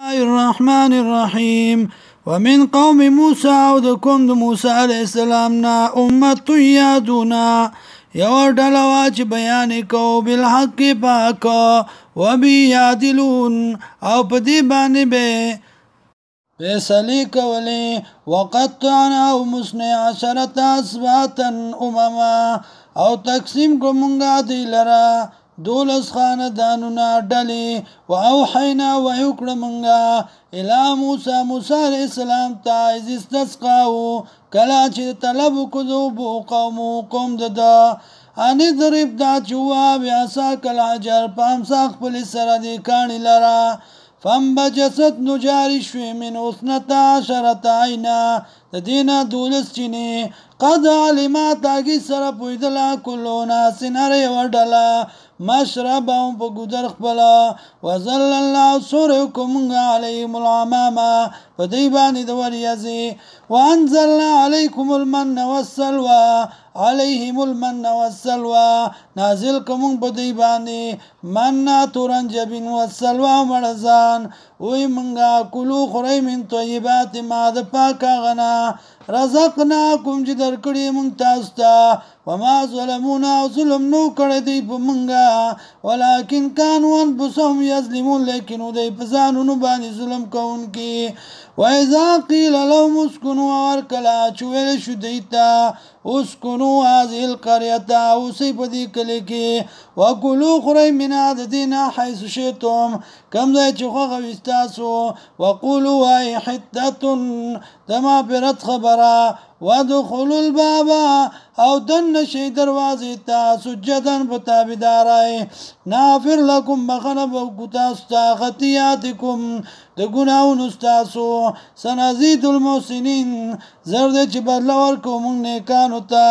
الله الرحمن الرحيم. ومن قوم موسى او د قوم د موسی علیه السلام نا امت یادونا یو ډله وا چې بیان کو بالحق پاک وبی یادلون او په دې باندې به فیصلې کولې وقطعنا او مثنی عشرة اسباطا امما او تقسیم کومنګا دی لرا دولس خاندانونه ډلې و اوحینا و یکړمنګا الی موسی علیہ السلام ته از استسقاو کلا چې طلب کوذو قوم ددا ان ضرب دا جواب عصا کلا جر پامسا خپل سره دی کانی لرا فانبجست نجاری شوی من اثنتا عشرة عینا دینا دولس چینی قد علمات آگی سر پویدلا کلو ناسن اری وردلا مشربهم په ګودر خپلا وزل الله سورکم علیهم العمامه په دی باندې د وریازي وانزلنا علیکم المن والسلوى علیهم المن والسلوى نازل کوم په دی باندې من تورنجبین والسلوى مرزان وی منګه کلو خوري من طیبات ما د پاکه غنا رزقناکم چې درکړې مونږ تاسو ته وما ظلمونا ظلم نو کړی دی په مونږه ولکن كانوا انفسهم یظلمون لیکن دوی په ځانونو باندې ظلم کوونکي واذا قيل لهم اسكنوا وركلا چویل شو دیتا اسكنوا هذه القريه اوسی په دې کلی کې وکلوا خورئ من عددنا حيث شئتم کم ځای چې خوښه وي ستاسو وقولوا ای حته دما برت خبره وادخلوا الباب او دن شي دروازې ته سجدن په تابعدارای نافر لكم بخنه بوتاستا خطياتكم د ګناونو ستاسو سنزيد المحسنين زرد چې بدل ورکوم نیکانو ته